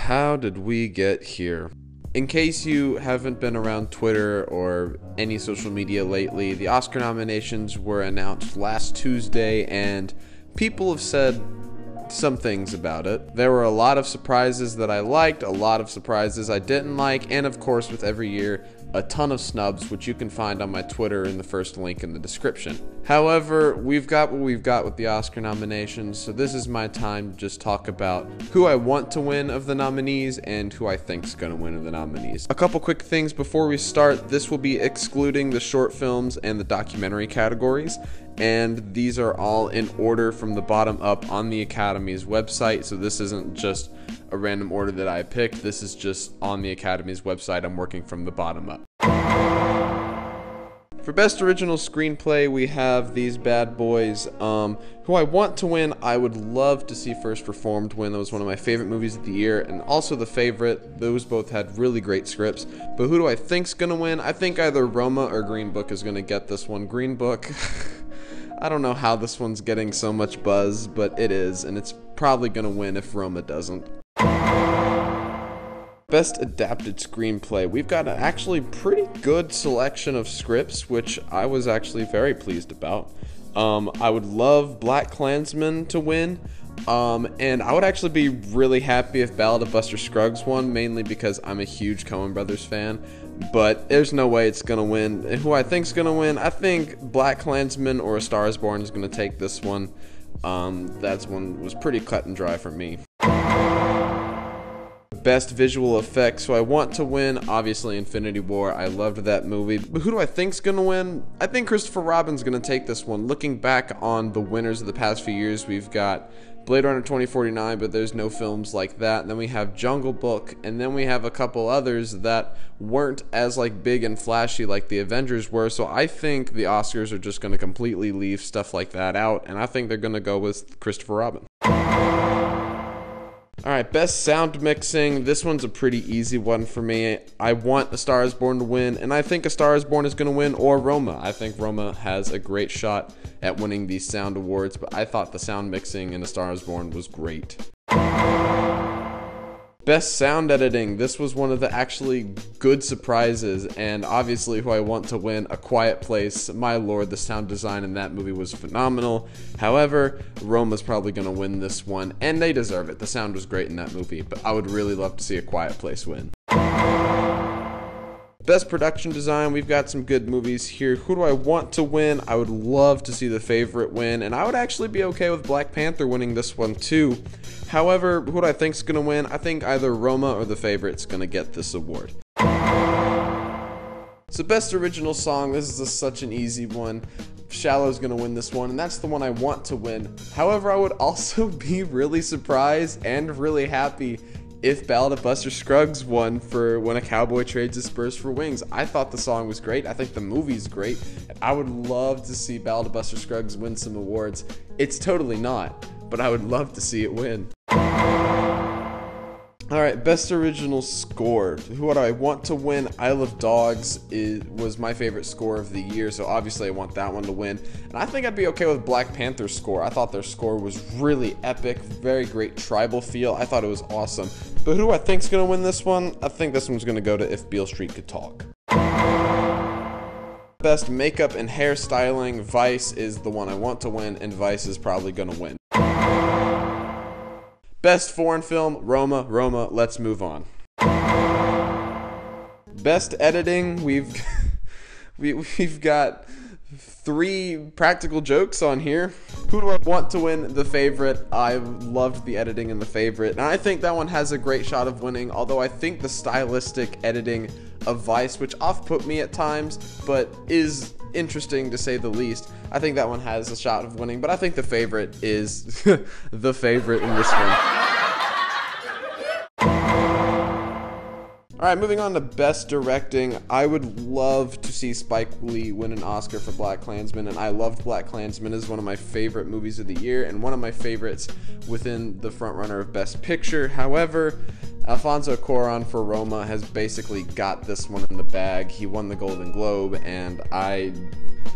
how did we get here? In case you haven't been around Twitter or any social media lately, the Oscar nominations were announced last Tuesday, and people have said some things about it. There were a lot of surprises that I liked, a lot of surprises I didn't like, and of course, with every year, a ton of snubs, which you can find on my Twitter in the first link in the description. However, we've got what we've got with the Oscar nominations, so this is my time to just talk about who I want to win of the nominees and who I think's gonna win of the nominees. A couple quick things before we start. This will be excluding the short films and the documentary categories, and these are all in order from the bottom up on the Academy's website, so this isn't just a random order that I picked. This is just on the Academy's website. I'm working from the bottom up. For Best Original Screenplay, we have these bad boys. Who I want to win, I would love to see First Reformed win. That was one of my favorite movies of the year, and also The Favorite. Those both had really great scripts. But who do I think's gonna win? I think either Roma or Green Book is gonna get this one. Green Book, I don't know how this one's getting so much buzz, but it is, and it's probably gonna win if Roma doesn't. Best Adapted Screenplay. We've got an actually pretty good selection of scripts, which I was actually very pleased about. I would love BlacKkKlansman to win, and I would actually be really happy if Ballad of Buster Scruggs won, mainly because I'm a huge Coen Brothers fan, but there's no way it's gonna win. And who I think's gonna win, I think BlacKkKlansman or A Star Is Born is gonna take this one. That one was pretty cut and dry for me. Best Visual Effects, so I want to win, obviously, Infinity War. I loved that movie. But who do I think's gonna win? I think Christopher Robin's gonna take this one. Looking back on the winners of the past few years, we've got Blade Runner 2049, but there's no films like that. And then we have Jungle Book, and then we have a couple others that weren't as big and flashy like the Avengers were. So I think the Oscars are just gonna completely leave stuff like that out, and I think they're gonna go with Christopher Robin. Alright, Best Sound Mixing. This one's a pretty easy one for me. I want A Star Is Born to win, and I think A Star Is Born is going to win, or Roma. I think Roma has a great shot at winning these sound awards, but I thought the sound mixing in A Star Is Born was great. Best Sound Editing. This was one of the actually good surprises, and obviously who I want to win, A Quiet Place. My lord, the sound design in that movie was phenomenal. However, Roma's probably going to win this one, and they deserve it. The sound was great in that movie, but I would really love to see A Quiet Place win. Best Production Design, we've got some good movies here. Who do I want to win? I would love to see The Favorite win, and I would actually be okay with Black Panther winning this one too. However, who do I think's gonna win? I think either Roma or The Favorite's gonna get this award. So Best Original Song, this is such an easy one. Shallow's gonna win this one, and that's the one I want to win. However, I would also be really surprised and really happy if Ballad of Buster Scruggs won for When a Cowboy Trades His Spurs for Wings. I thought the song was great. I think the movie's great. I would love to see Ballad of Buster Scruggs win some awards. It's totally not, but I would love to see it win. Alright, Best Original Score. Who do I want to win? Isle of Dogs was my favorite score of the year, so obviously I want that one to win. And I think I'd be okay with Black Panther's score. I thought their score was really epic, very great tribal feel. I thought it was awesome. But who I think's gonna win this one? I think this one's gonna go to If Beale Street Could Talk. Best Makeup and Hairstyling. Vice is the one I want to win, and Vice is probably gonna win. Best Foreign Film, Roma, let's move on. Best Editing, we've got 3 practical jokes on here. Who do I want to win? The Favorite. I loved the editing in The Favorite, and I think that one has a great shot of winning, although I think the stylistic editing of Vice, which off-put me at times, but is interesting to say the least, I think that one has a shot of winning, but I think The Favorite is The Favorite in this one. Alright, moving on to Best Directing. I would love to see Spike Lee win an Oscar for BlacKkKlansman, and I loved BlacKkKlansman as one of my favorite movies of the year, and one of my favorites within the frontrunner of Best Picture. However, Alfonso Cuarón for Roma has basically got this one in the bag. He won the Golden Globe, and I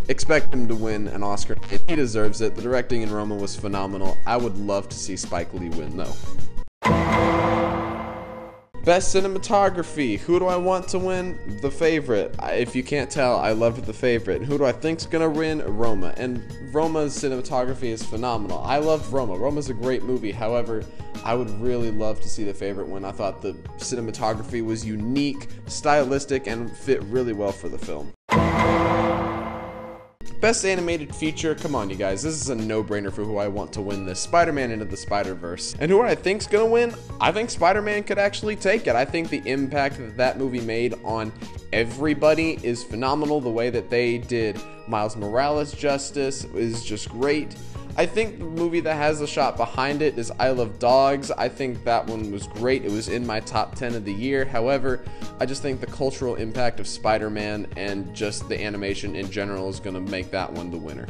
expect him to win an Oscar. He deserves it. The directing in Roma was phenomenal. I would love to see Spike Lee win, though. Best cinematography. Who do I want to win? The Favorite. If you can't tell, I love The Favorite. Who do I think's gonna win? Roma. And Roma's cinematography is phenomenal. I love Roma. Roma's a great movie. However, I would really love to see The Favorite win. I thought the cinematography was unique, stylistic, and fit really well for the film. Best animated feature. Come on, you guys. This is a no-brainer for who I want to win this. Spider-Man Into the Spider-Verse. And who I think's gonna win? I think Spider-Man could actually take it. I think the impact that that movie made on everybody is phenomenal. The way that they did Miles Morales justice is just great. I think the movie that has a shot behind it is I Love Dogs. I think that one was great. It was in my top 10 of the year. However, I just think the cultural impact of Spider-Man and just the animation in general is going to make that one the winner.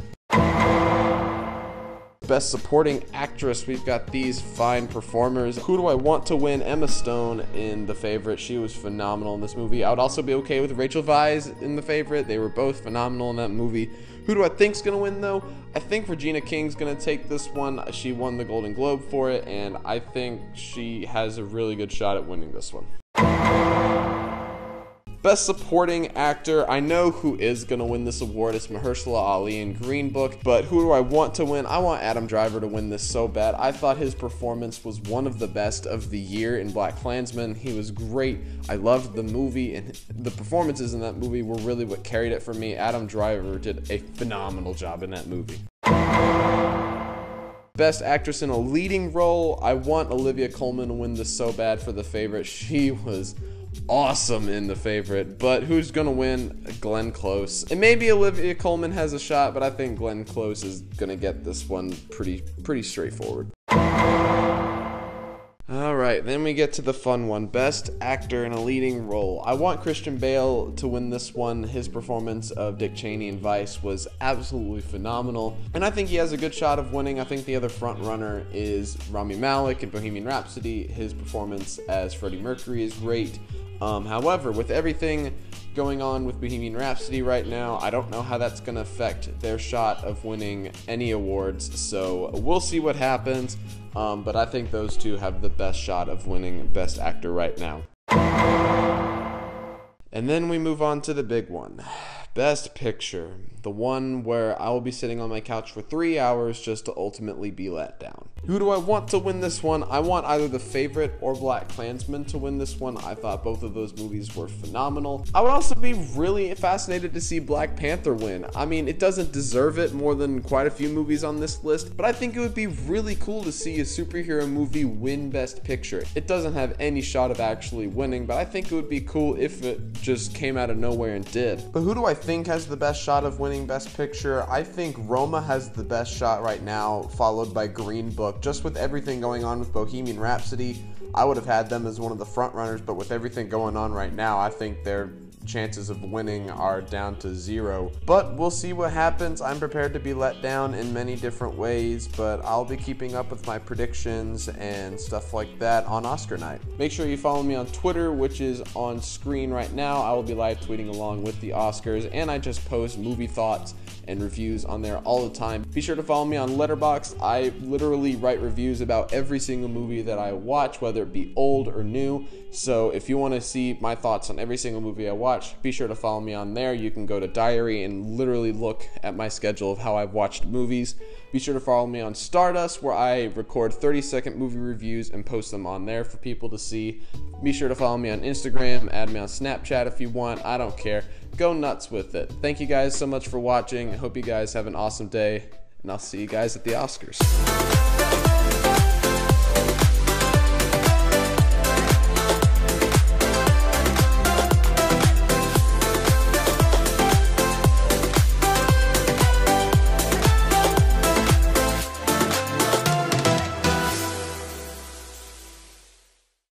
Best Supporting Actress, we've got these fine performers. Who do I want to win? Emma Stone in The Favorite. She was phenomenal in this movie. I would also be okay with Rachel Weisz in The Favorite. They were both phenomenal in that movie. Who do I think's gonna win though? I think Regina King's gonna take this one. She won the Golden Globe for it, and I think she has a really good shot at winning this one. Best Supporting Actor. I know who is going to win this award. It's Mahershala Ali in Green Book. But who do I want to win? I want Adam Driver to win this so bad. I thought his performance was one of the best of the year in BlacKkKlansman. He was great. I loved the movie, and the performances in that movie were really what carried it for me. Adam Driver did a phenomenal job in that movie. Best Actress in a Leading Role. I want Olivia Colman to win this so bad for The Favorite. She was awesome in The Favorite, but who's gonna win? Glenn Close. And maybe Olivia Colman has a shot, but I think Glenn Close is gonna get this one pretty straightforward. Alright, then we get to the fun one. Best Actor in a Leading Role. I want Christian Bale to win this one. His performance of Dick Cheney in Vice was absolutely phenomenal, and I think he has a good shot of winning. I think the other front runner is Rami Malek in Bohemian Rhapsody. His performance as Freddie Mercury is great. However, with everything going on with Bohemian Rhapsody right now, I don't know how that's going to affect their shot of winning any awards, so we'll see what happens, but I think those two have the best shot of winning Best Actor right now. And then we move on to the big one. Best Picture. The one where I will be sitting on my couch for 3 hours just to ultimately be let down. Who do I want to win this one? I want either The Favorite or BlacKkKlansman to win this one. I thought both of those movies were phenomenal. I would also be really fascinated to see Black Panther win. I mean, it doesn't deserve it more than quite a few movies on this list, but I think it would be really cool to see a superhero movie win Best Picture. It doesn't have any shot of actually winning, but I think it would be cool if it just came out of nowhere and did. But who do I think has the best shot of winning Best Picture? I think Roma has the best shot right now, followed by Green Book. Just with everything going on with Bohemian Rhapsody, I would have had them as one of the front runners, but with everything going on right now, I think their chances of winning are down to 0. But we'll see what happens. I'm prepared to be let down in many different ways, but I'll be keeping up with my predictions and stuff like that on Oscar night. Make sure you follow me on Twitter, which is on screen right now. I will be live tweeting along with the Oscars, and I just post movie thoughts and reviews on there all the time. Be sure to follow me on Letterboxd. I literally write reviews about every single movie that I watch, whether it be old or new. So if you want to see my thoughts on every single movie I watch, be sure to follow me on there. You can go to Diary and literally look at my schedule of how I've watched movies. Be sure to follow me on Stardust, where I record 30-second movie reviews and post them on there for people to see. Be sure to follow me on Instagram, add me on Snapchat if you want. I don't care. Go nuts with it. Thank you guys so much for watching. I hope you guys have an awesome day, and I'll see you guys at the Oscars.